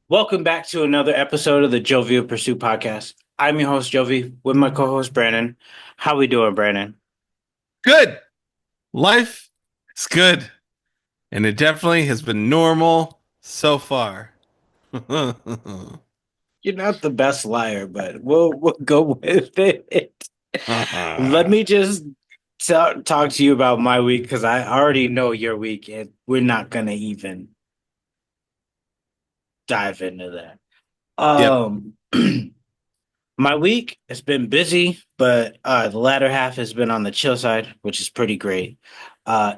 Welcome back to another episode of the Jovial Pursuit podcast. I'm your host, Jovi, with my co-host, Brandon. How we doing, Brandon? Good. Life is good. And it definitely has been normal so far. You're not the best liar, but we'll go with it. Let me just talk to you about my week because I already know your week, and we're not gonna even dive into that. Yep. Um, my week has been busy, but the latter half has been on the chill side, which is pretty great.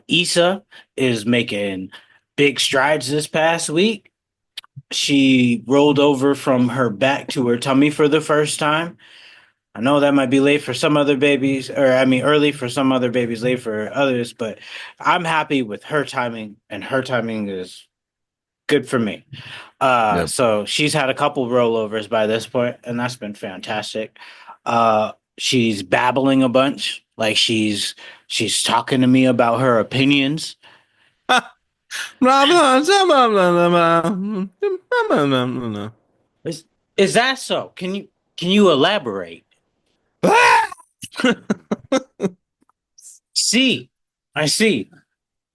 Issa is making big strides this past week. She rolled over from her back to her tummy for the first time. I know that might be late for some other babies, or I mean, early for some other babies, late for others, but I'm happy with her timing, and her timing is good for me. Yep. So she's had a couple rollovers by this point, and that's been fantastic. She's babbling a bunch, like she's talking to me about her opinions. Blah, blah, blah, blah, blah, blah, blah, blah, blah, Is is that so? Can you elaborate? blah. See, I see.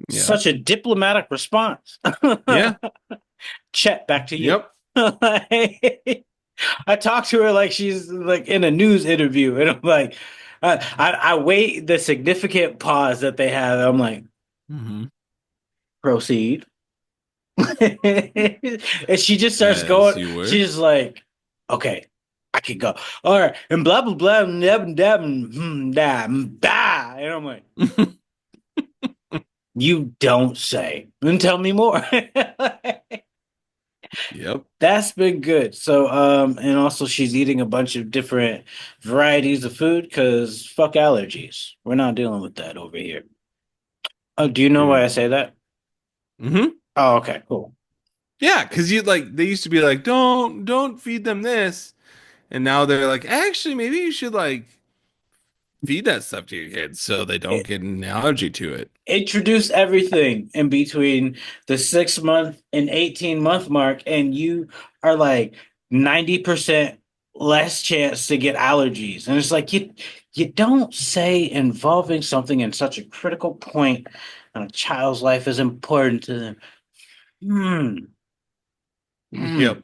Yeah. Such a diplomatic response. Yeah. Chet, back to you. Yep. I talk to her like she's like in a news interview, and I'm like, I wait the significant pause that they have. I'm like, hmm proceed, and she just starts As going. you were. She's like, okay, I can go. All right, and blah blah blah, and and I'm like, you don't say, and tell me more. Yep. That's been good. So, and also she's eating a bunch of different varieties of food because fuck allergies. We're not dealing with that over here. Oh, do you know why I Dude. say that? hmm Oh, okay, cool. Yeah, because you like they used to be like, don't feed them this. And now they're like, actually, maybe you should like feed that stuff to your kids so they don't It, get an allergy to it. introduce everything in between the 6 month and 18-month mark, and you are like 90% less chance to get allergies. And it's like you don't say involving something in such a critical point in a child's life is important to them. Hmm. Hmm. Yep.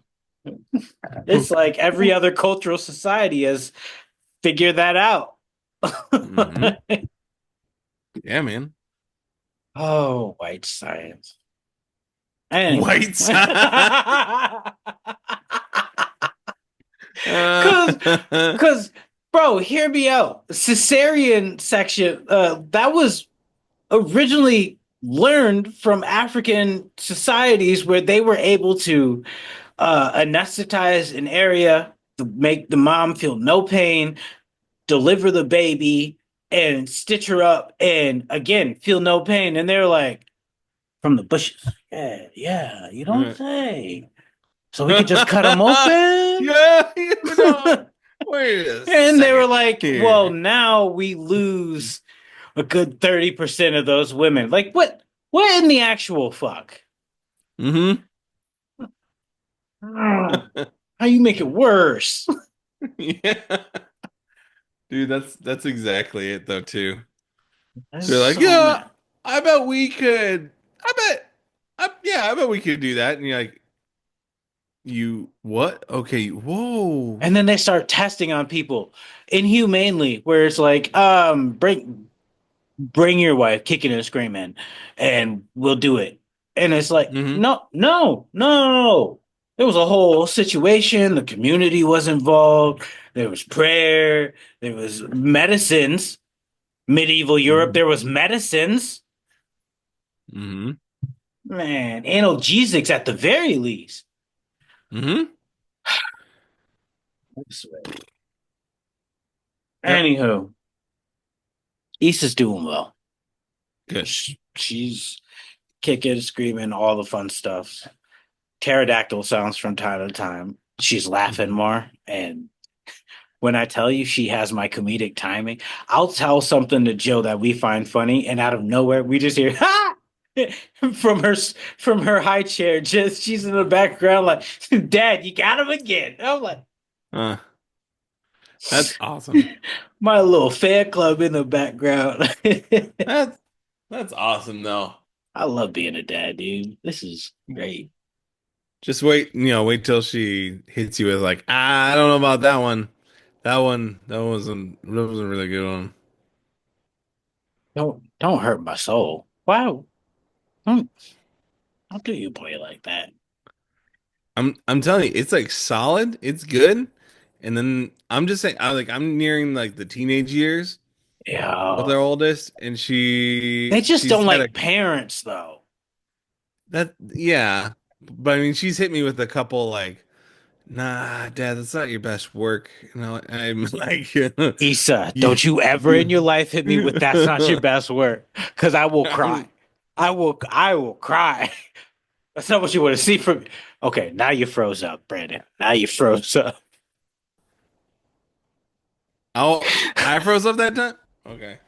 It's like every other cultural society has figured that out. hmm Yeah, man. Oh, white science. Anyway. White side. Cause, uh, cause, bro, hear me out. Cesarean section, that was originally learned from African societies where they were able to anesthetize an area to make the mom feel no pain, deliver the baby, and stitch her up, and again feel no pain. And they're like, from the bushes. Yeah, yeah, you don't say. So we could just cut them open. yeah, wait a And they were second like, well, here. now we lose a good 30% of those women. Like, what? What in the actual fuck? hmm How you make it worse? Yeah, dude, that's exactly it though too. That's They're like, so yeah, mad. I bet we could. I bet we could do that. And you're like, you what? Okay, whoa. And then they start testing on people inhumanely, where it's like, bring your wife kicking and screaming, and we'll do it. And it's like, hmm no, no, no, no. There was a whole situation. The community was involved. There was prayer. There was medicines. Medieval Europe, there was medicines. hmm Man, analgesics at the very least. hmm I swear. Yep. Anywho, Issa's doing well. Good. She's kicking, screaming, all the fun stuff. Pterodactyl sounds from time to time. She's laughing more. And when I tell you she has my comedic timing, I'll tell something to Joe that we find funny, and out of nowhere, we just hear, ha! from her from her high chair. Just she's in the background like, Dad, you got him again. I'm like, Uh, that's awesome. my little fan club in the background. That's that's awesome though. I love being a dad, dude. This is great. Just wait, wait till she hits you with like, I don't know about that one. That wasn't a really good one. Don't hurt my soul. Wow. Don't don't do you boy like that. I'm telling you, it's like solid, it's good. And then I'm just saying, I'm nearing like the teenage years with Yeah. our oldest, and They just she's don't had a like parents though. that yeah. But I mean, she's hit me with a couple like, nah, Dad, that's not your best work. I'm like, Issa, yeah. don't you ever in your life hit me with that's not your best work. Cause I will cry. I'm, I will cry. That's not what you want to see from me. Okay, now you froze up, Brandon. Now you froze up. I froze up that time. Okay,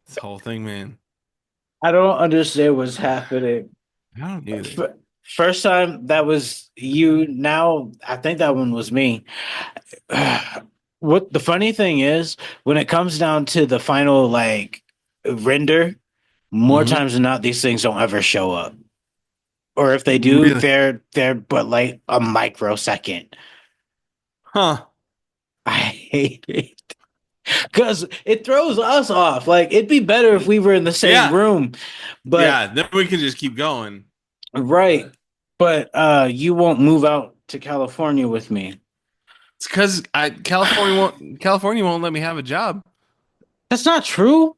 this whole thing, man. I don't understand what's happening. I don't either. F- First time that was you. Now I think that one was me. What the funny thing is, when it comes down to the final like render, more Hmm. times than not, these things don't ever show up. Or if they do, Really? they're but like a microsecond. Huh? I hate it because it throws us off. Like it'd be better if we were in the same Yeah, room, but yeah. Then we can just keep going. right. But But you won't move out to California with me. it's because I California won't let me have a job. That's not true.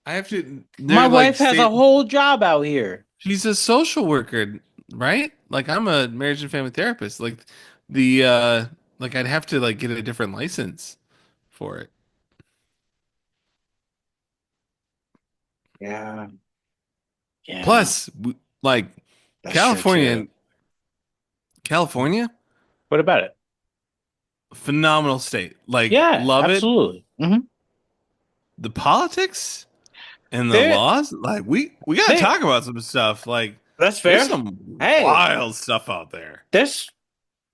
I have to. My They're like wife has a state. whole job out here. She's a social worker, right? Like I'm a marriage and family therapist. Like the like I'd have to like get a different license for it. Yeah, yeah, Plus, like that's true California, too. California, What about it? phenomenal state. Like Yeah, love it. absolutely. The politics and the There, laws, like we got to there. talk about some stuff. Like That's there's fair. some Hey, wild stuff out there. that's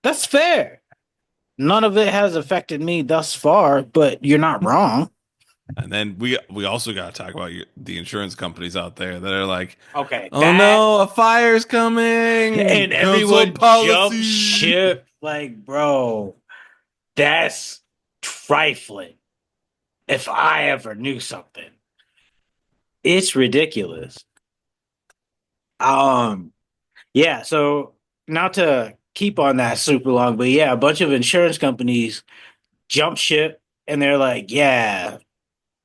that's fair. None of it has affected me thus far, but you're not wrong. And then we also got to talk about the insurance companies out there that are like, Okay, "Oh that no, a fire's coming. and Consult everyone jumped policy." ship. Like, bro, that's trifling. If I ever knew something, it's ridiculous. Um, yeah. So not to keep on that super long, but yeah, a bunch of insurance companies jump ship, and they're like, "Yeah,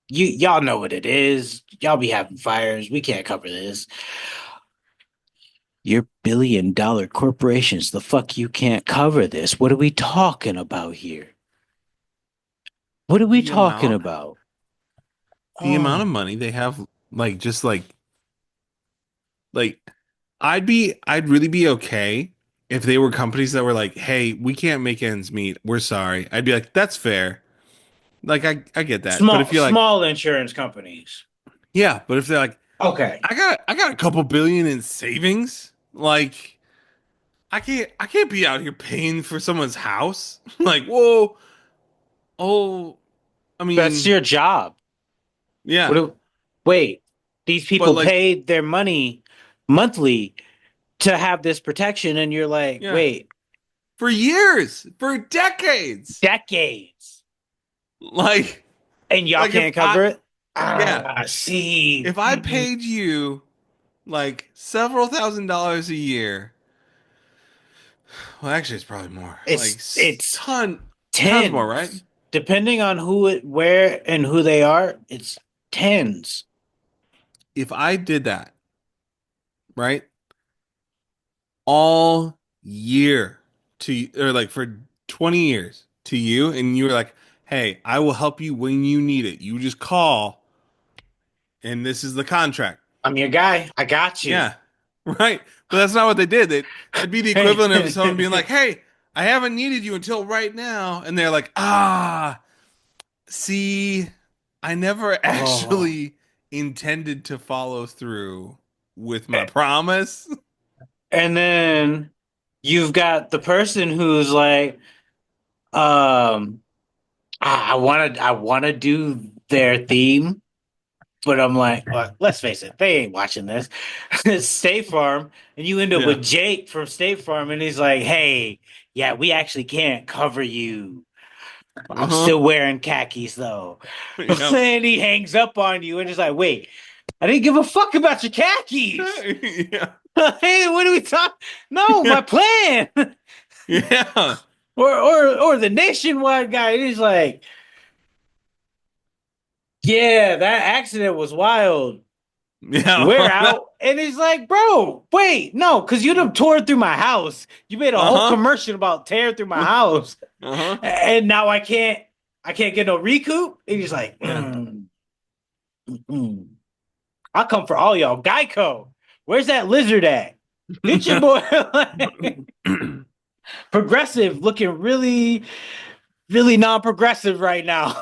y'all know what it is. Y'all be having fires. We can't cover this. You're billion-dollar corporations. The fuck you can't cover this. What are we talking about here? What are we The talking amount about? the amount of Oh, money they have, like just like I'd really be okay if they were companies that were like, "Hey, we can't make ends meet. We're sorry." I'd be like, "That's fair." Like I get that. But if you're like, small insurance companies. "Yeah," but if they're like, Okay. I got a couple billion in savings," like I can't be out here paying for someone's house. Like, whoa, oh, I That's mean, your job. What yeah, do, wait, these but people like, paid their money monthly to have this protection, and you're like, yeah, wait, for years, for decades, decades, like, and y'all like if can't I, cover it? yeah, Ah, see. if I paid you like several $1,000s a year, well, actually, it's probably more, like It's tons more, right? tens. Depending on where, and who they are, it's tens. If I did that, right, all year or like for 20 years to you, and you were like, hey, I will help you when you need it. You just call, and this is the contract. I'm your guy. I got you. Yeah, right. But that's not what they did. That'd be the Hey, equivalent of someone being like, hey, I haven't needed you until right now. And they're like, see, I never oh, actually intended to follow through with my promise. And then you've got the person who's like, um, I want to do their theme, but I'm like, let's face it, they ain't watching this. It's State Farm, and you end up Yeah. with Jake from State Farm, and he's like, hey, yeah, we actually can't cover you. I'm Uh-huh. still wearing khakis though. Yep. And he hangs up on you and is like, wait, I didn't give a fuck about your khakis. Yeah. Hey, what are we talking? No, my plan. Yeah. or the nationwide guy. He's like, yeah, that accident was wild. We're Yeah. out. And he's like, bro, wait, no, because you done tore through my house. You made a whole Uh-huh. commercial about tearing through my house. Uh-huh. And now I can't get no recoup. And he's like, Yeah. I'll come for all y'all. Geico, where's that lizard at? Get your boy. Progressive looking really, really non-progressive right now.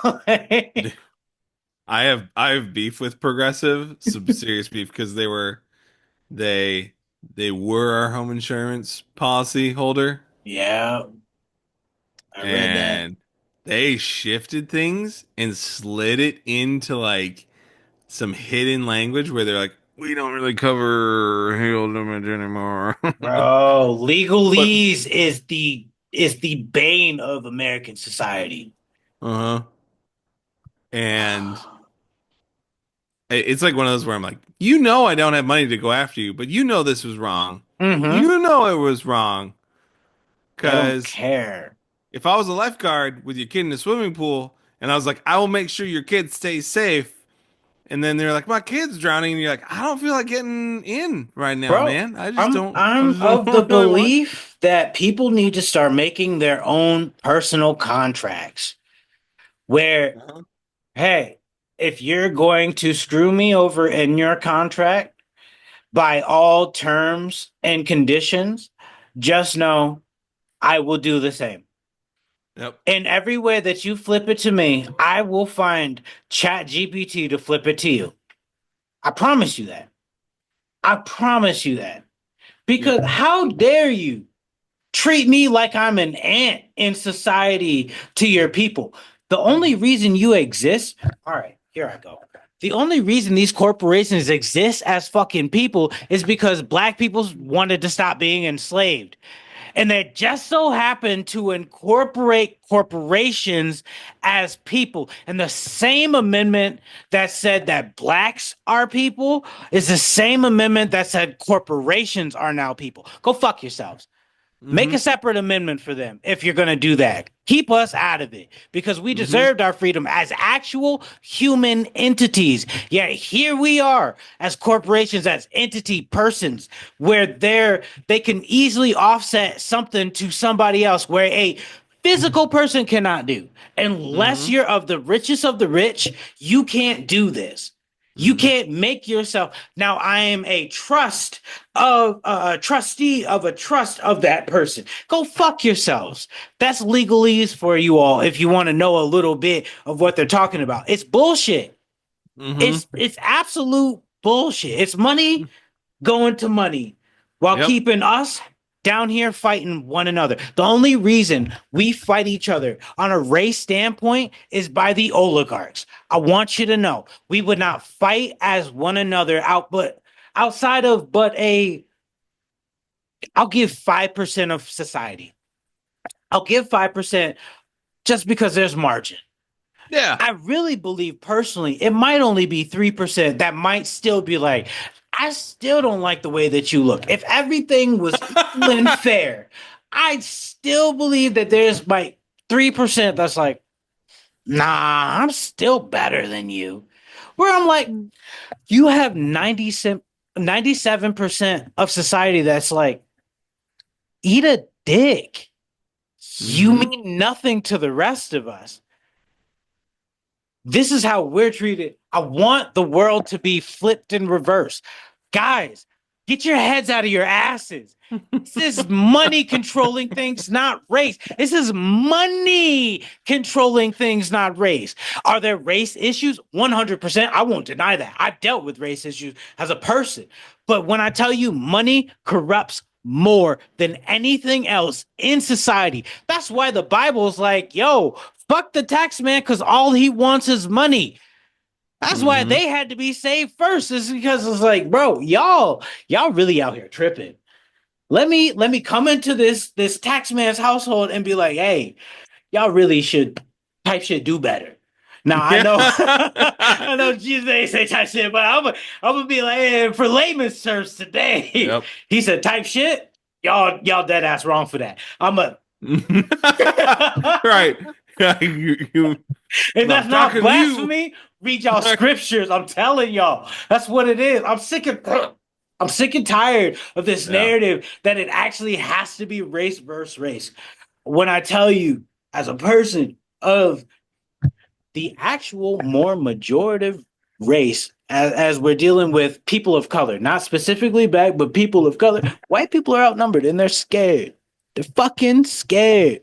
I have beef with Progressive, some serious beef because they they were our home insurance policy holder Yeah, I read that. and they shifted things and slid it into like some hidden language where they're like, we don't really cover hail damage anymore. Bro, But legalese is the bane of American society. uh-huh. And it's like one of those where I'm like, you know I don't have money to go after you, but you know this was wrong. Mm-hmm. You know it was wrong. They don't Because care. if I was a lifeguard with your kid in the swimming pool and I was like, I will make sure your kid stays safe, and then they're like, my kid's drowning, and you're like, I don't feel like getting in right now, Bro, man. I I'm just don't of the really want. belief that people need to start making their own personal contracts where, Uh-huh. hey, if you're going to screw me over in your contract by all terms and conditions, just know I will do the same. Yep. In every way that you flip it to me, I will find Chat GPT to flip it to you. I promise you that. I promise you that. Yep. Because how dare you treat me like I'm an ant in society to your people? The only reason you exist, all right, here I go. The only reason these corporations exist as fucking people is because black people wanted to stop being enslaved. And they just so happen to incorporate corporations as people. And the same amendment that said that blacks are people is the same amendment that said corporations are now people. Go fuck yourselves. Make Mm-hmm. a separate amendment for them if you're going to do that. Keep us out of it because we Mm-hmm. deserved our freedom as actual human entities. Yet here we are as corporations, as entity persons, where they can easily offset something to somebody else, where a physical person cannot do. Unless Mm-hmm. you're of the richest of the rich, you can't do this. You Mm-hmm. can't make yourself. Now, I am a trust of a trustee of a trust of that person. Go fuck yourselves. That's legalese for you all if you want to know a little bit of what they're talking about. It's bullshit. Mm-hmm. It's absolute bullshit. It's money going to money while Yep. keeping us down here fighting one another. The only reason we fight each other on a race standpoint is by the oligarchs. I want you to know we would not fight as one another out, but outside of I'll give 5% of society. I'll give 5% just because there's margin. Yeah. I really believe personally, it might only be 3% that might still be like, I still don't like the way that you look. If everything was equal and fair, I still believe that there's like 3% that's like, nah, I'm still better than you. Where I'm like, you have 97% of society that's like, eat a dick. You Mm-hmm. mean nothing to the rest of us. This is how we're treated. I want the world to be flipped in reverse. Guys, Get your heads out of your asses. This is money controlling things, not race. This is money controlling things, not race. Are there race issues? 100%. I won't deny that. I've dealt with race issues as a person. But when I tell you money corrupts more than anything else in society, that's why the Bible's like, yo, fuck the tax man because all he wants is money. That's why Hmm. they had to be saved first. Is because it's like, bro, y'all really out here tripping. Let me come into this tax man's household and be like, hey, y'all really should type shit do better. Now I know I know Jesus ain't say type shit, but I'm gonna be like, hey, for layman's terms today, Yep. he said type shit. Y'all dead ass wrong for that. I'm a Right. You if I'm that's not talking to you. blasphemy, read y'all scriptures. I'm telling y'all, that's what it is. I'm sick and tired of this Yeah. narrative that it actually has to be race versus race. When I tell you, as a person of the actual more majorative race, as we're dealing with people of color, not specifically black, but people of color, white people are outnumbered and they're scared. They're fucking scared.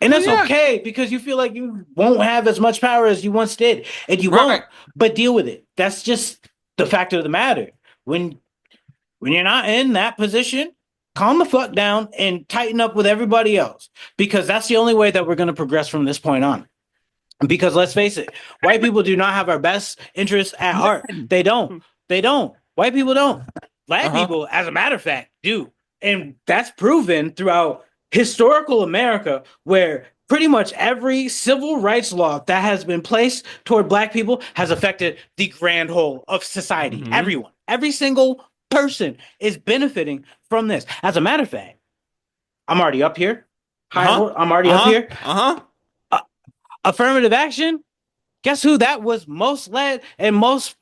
And Well, that's yeah. okay because you feel like you won't have as much power as you once did, and you Right. won't. But deal with it. That's just the fact of the matter. When you're not in that position, calm the fuck down and tighten up with everybody else because that's the only way that we're going to progress from this point on. Because let's face it, white people do not have our best interests at heart. They don't. They don't. White people don't. Black Uh-huh. people, as a matter of fact, do. And that's proven throughout historical America, where pretty much every civil rights law that has been placed toward black people has affected the grand whole of society. Hmm. Everyone, every single person is benefiting from this. As a matter of fact, I'm already up here. Uh-huh. I'm already up Uh-huh. here. Uh-huh. Uh, Affirmative action. Guess who that was most led and most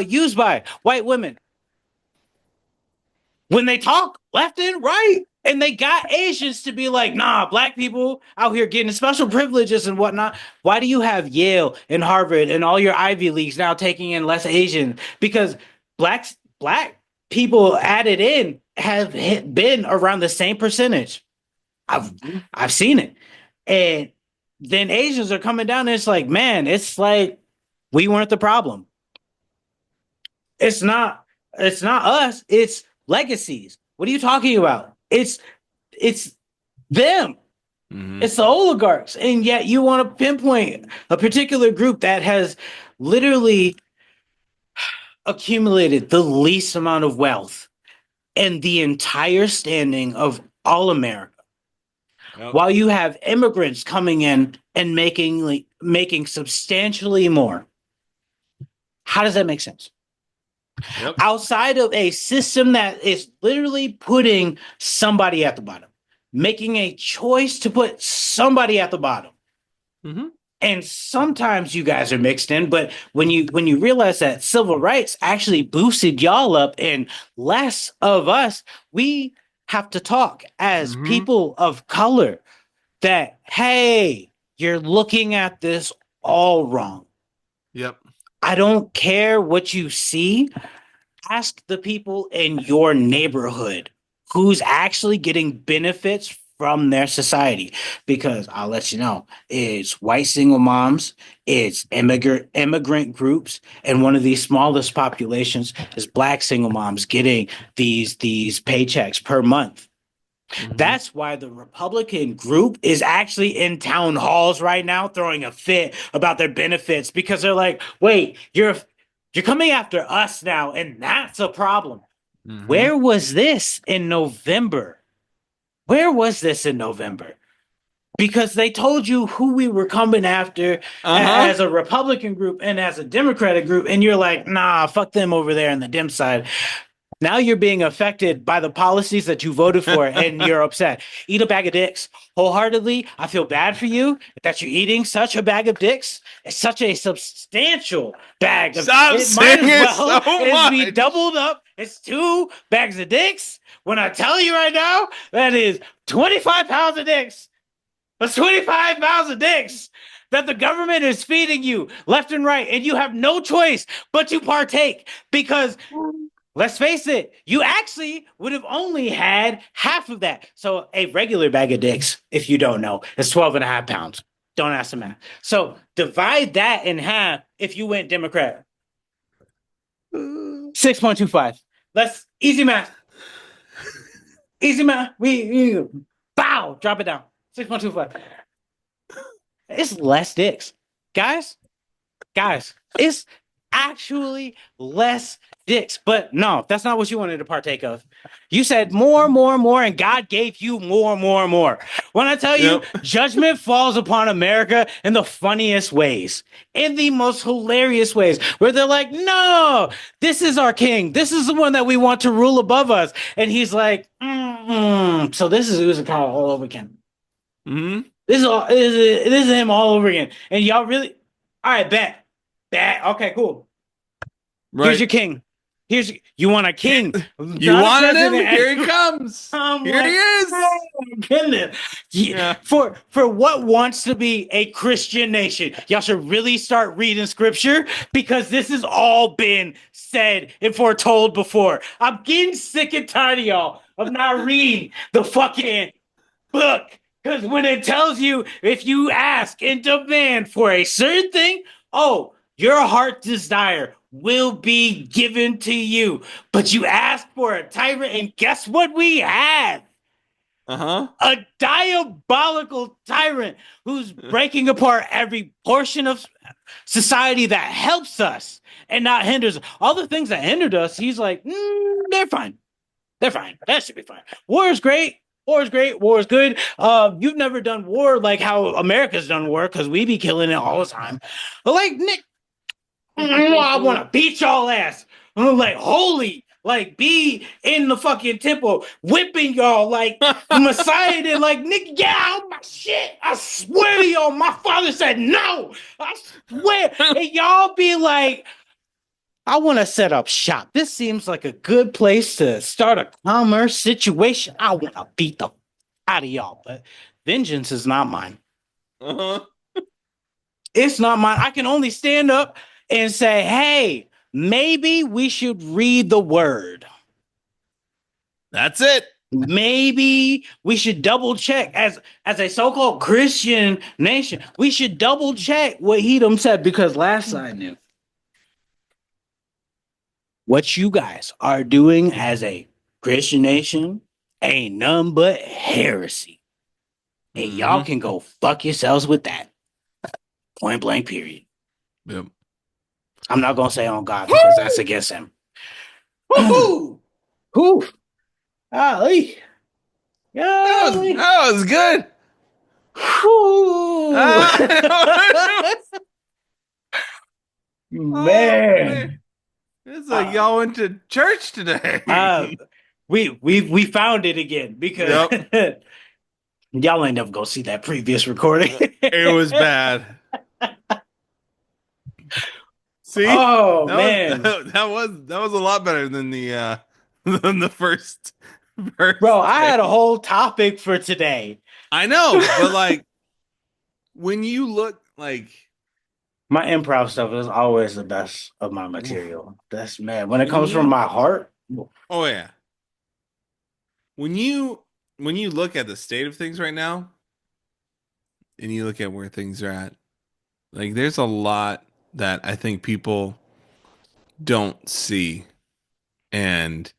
used by? White women. When they talk left and right. And they got Asians to be like, nah, black people out here getting special privileges and whatnot. Why do you have Yale and Harvard and all your Ivy Leagues now taking in less Asian? Because black people added in have been around the same percentage. I've Mhm. I've seen it. And then Asians are coming down and it's like, man, it's like we weren't the problem. It's not us, it's legacies. What are you talking about? It's them. Mhm. It's the oligarchs. And yet you want to pinpoint a particular group that has literally accumulated the least amount of wealth in the entire standing of all America. Yep. While you have immigrants coming in and making substantially more. How does that make sense? Yep. Outside of a system that is literally putting somebody at the bottom, making a choice to put somebody at the bottom. Hmm. And sometimes you guys are mixed in, but when you realize that civil rights actually boosted y'all up and less of us, we have to talk as Hmm. people of color that, hey, you're looking at this all wrong. Yep. I don't care what you see. Ask the people in your neighborhood who's actually getting benefits from their society. Because I'll let you know, it's white single moms, it's immigrant groups, and one of the smallest populations is black single moms getting these paychecks per month. Hmm. That's why the Republican group is actually in town halls right now throwing a fit about their benefits because they're like, "Wait, you're coming after us now and that's a problem." Hmm. Where was this in November? Where was this in November? Because they told you who we were coming after Uh-huh. as a Republican group and as a Democratic group, and you're like, nah, fuck them over there on the Dem side. Now you're being affected by the policies that you voted for and you're upset. Eat a bag of dicks. Wholeheartedly, I feel bad for you that you're eating such a bag of dicks. It's such a substantial bag of Stop it might saying as it well so as be much. doubled up. It's 2 bags of dicks. When I tell you right now, that is 25 pounds of dicks. That's 25 pounds of dicks that the government is feeding you left and right, and you have no choice but to partake because Let's face it, you actually would have only had half of that. So a regular bag of dicks, if you don't know, is 12 and a half pounds. Don't ask the math. So divide that in half if you went Democrat. 6.25. Let's easy math. Easy math. We bow, drop it down. 6.25. It's less dicks. Guys, guys, it's actually less dicks. But no, that's not what you wanted to partake of. You said more, more, more, and God gave you more, more, more. When I tell you, Yep. judgment falls upon America in the funniest ways, in the most hilarious ways, where they're like, no, this is our king. This is the one that we want to rule above us. And he's like, so this is who's power all over again. Hmm. This is him all over again. And y'all really, all right, bet. Bet. Okay, cool. Here's Right. your king. You want a king, You not a wanted him? president. Here he comes. I'm Here he like, oh is. my goodness. Yeah. For what wants to be a Christian nation, y'all should really start reading scripture because this has all been said and foretold before. I'm getting sick and tired of y'all of not reading the fucking book. Because when it tells you if you ask and demand for a certain thing, oh, your heart's desire will be given to you. But you ask for a tyrant, and guess what we have? Uh-huh. A diabolical tyrant who's breaking apart every portion of society that helps us and not hinders all the things that hindered us. He's like, they're fine. They're fine. That should be fine. War is great. War is great. War is good. You've never done war like how America's done war because we be killing it all the time. But like Nick, I want to beat y'all ass. I'm like holy, like be in the fucking temple whipping y'all like Messiah did. Like Nick, get out my shit. I swear to y'all, my father said no. I swear, and y'all be like, I want to set up shop. This seems like a good place to start a commerce situation. I want to beat the out of y'all, but vengeance is not mine. Uh-huh. It's not mine. I can only stand up and say, hey, maybe we should read the word. That's it. Maybe we should double check as a so-called Christian nation. We should double check what Hedom said because last I knew, what you guys are doing as a Christian nation ain't none but heresy. And y'all Hmm. can go fuck yourselves with that. Point blank, period. Yep. I'm not going to say on God because that's against him. Woohoo! Whew. Golly. That was Golly. that was good. Whew. Oh man. Man. It's like Uh, y'all went to church today. uh, we found it again because Yep. y'all ain't never gonna see that previous recording. It was bad. See? Oh That was man. that was a lot better than the than the first Bro, I had a thing. whole topic for today. I know, but like when you look like My improv stuff is always the best of my material. That's man. When it when comes from you my heart, oh yeah. When you look at the state of things right now and you look at where things are at, like there's a lot that I think people don't see. And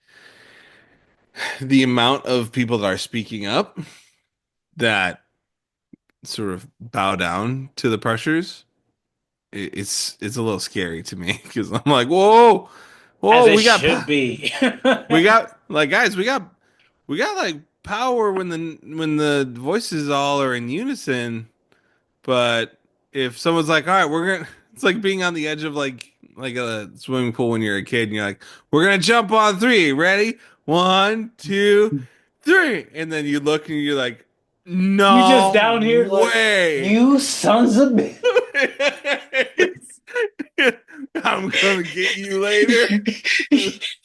the amount of people that are speaking up that sort of bow down to the pressures, it's a little scary to me because I'm like, whoa, as whoa, it should be. we got like guys, we got like power when the voices all are in unison. But if someone's like, all right, we're gonna, it's like being on the edge of like a swimming pool when you're a kid, and you're like, we're gonna jump on three, ready? One, two, three, and then you look and you're like, You just no down here like way. you sons of bitch. I'm gonna get you later.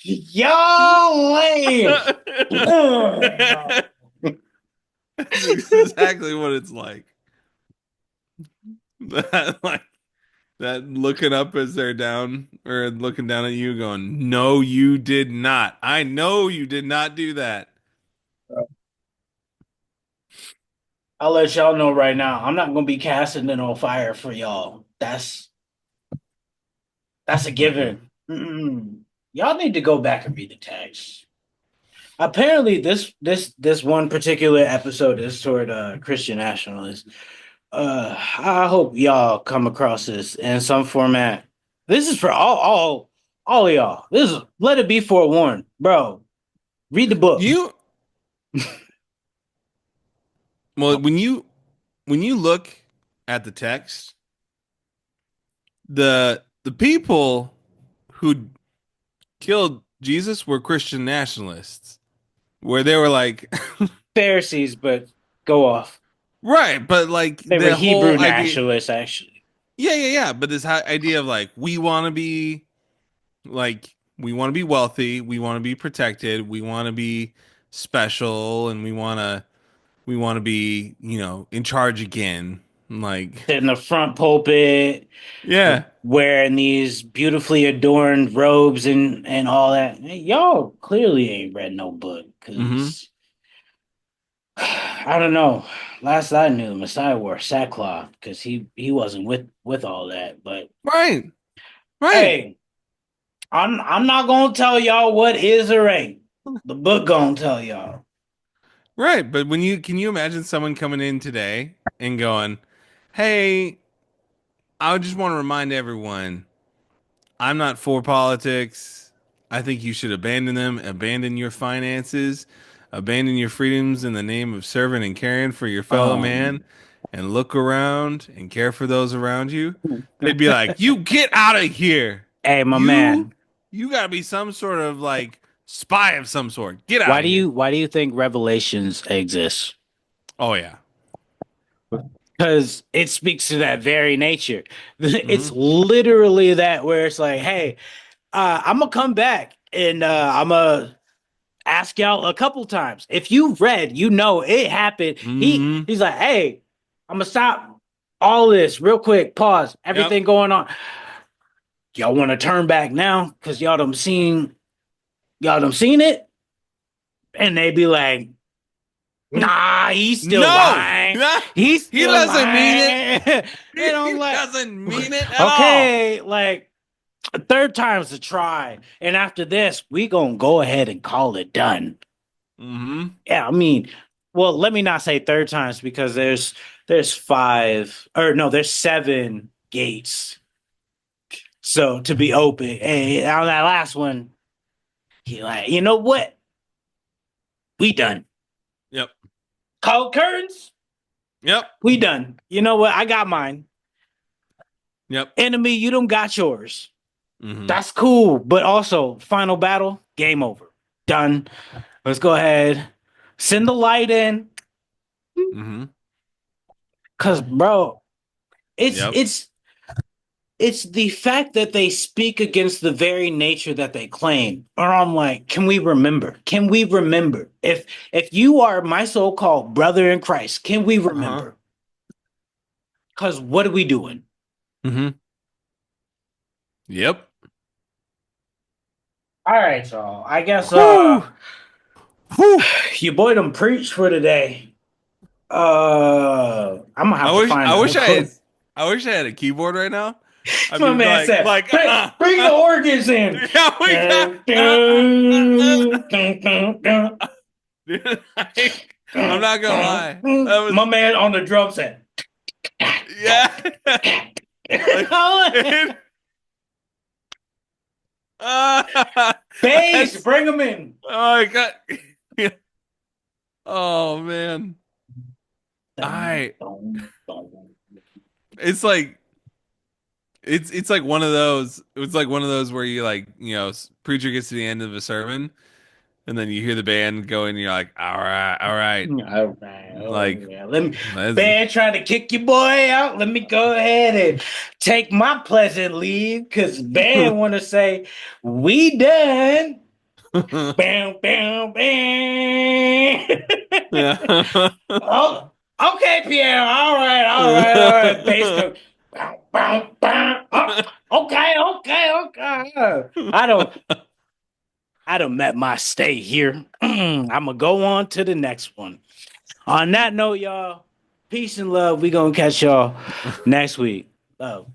Y'all lame. That's exactly what it's like. Like that looking up as they're down or looking down at you going, "No, you did not. I know you did not do that." I'll let y'all know right now. I'm not gonna be casting it on fire for y'all. That's a Mm-mm. given. Mm-mm. Y'all need to go back and read the text. Apparently, this one particular episode is toward Christian nationalists. I hope y'all come across this in some format. This is for all of y'all. This is let it be forewarned, bro. Read the book. You well, when you look at the text, the people who killed Jesus were Christian nationalists, where they were like, Pharisees, but go off. right, but like They were the Hebrew whole idea, nationalists, actually. yeah, but this idea of like we want to be like we want to be wealthy, we want to be protected, we want to be special, and we want to be, in charge again. Like, In the front pulpit, yeah. wearing these beautifully adorned robes and all that. Y'all clearly ain't read no book Hmm. because I don't know. Last I knew, Messiah wore sackcloth because he wasn't with all that. But Right. Right. hey, I'm not gonna tell y'all what is or ain't. The book gonna tell y'all. Right. But when you can you imagine someone coming in today and going, "Hey, I just want to remind everyone, I'm not for politics. I think you should abandon them, abandon your finances, abandon your freedoms in the name of serving and caring for your fellow man, Um, and look around and care for those around you." They'd be like, "You get out of here. hey, my You man, you got to be some sort of like spy of some sort. Get out of here." why do you think Revelations exists? Oh yeah. Because it speaks to that very nature. It's Hmm. literally that where it's like, hey, I'm gonna come back and I'm gonna ask y'all a couple times. If you read, you know it happened. Hmm. He's like, hey, I'm gonna stop all this real quick. Pause. Yep. Everything going on. Y'all want to turn back now because y'all done seen it, and they be like, nah, he's still No. lying. He's He still doesn't mean it. lying. And I'm He like, doesn't mean it at all. okay, like a third time's a try. And after this, we gonna go ahead and call it done. Hmm. Yeah, I mean, well, let me not say third times because there's five or no, there's seven gates. So to be open. And on that last one, he like, you know what? We done. Yep. Cold curtains, Yep. we done. You know what? I got mine. Yep. Enemy, you don't got yours. Hmm. That's cool. But also, final battle, game over. Done. Let's go ahead. Send the light in. Hmm. Cause bro, it's Yep. it's it's the fact that they speak against the very nature that they claim. Or I'm like, can we remember? Can we remember? If you are my so-called brother in Christ, can we Uh-huh. remember? Because what are we doing? Hmm. Yep. All right, y'all. I guess Whew. Whew. your boy done preached for today. I'm gonna have I to wish find I a wish I had clip. I wish I had a keyboard right now. I'd My be man like said, like bring the organs in. yeah, we got Dun, dun, dun, dun, dun, Dude, I'm dun, not gonna dun, lie. That dun. My was man on the drum set. yeah. Like it, Bass, that's bring them in. oh my god. Oh man. Dun, I dun, dun. it's like it's like one of those it's like one of those where you like, preacher gets to the end of a sermon and then you hear the band go and you're like, all right. All right, oh, Like yeah. Let me let's band trying to kick your boy out. Let me go ahead and take my pleasant leave because band want to say we done. Bam, bam, bam. yeah. Oh, okay, Pierre. All right, all right, all right. Bass go. Bow, bow, bow. I don't. I done met my stay here. I'm gonna go on to the next one. On that note, y'all, peace and love. We gonna catch y'all next week. Love.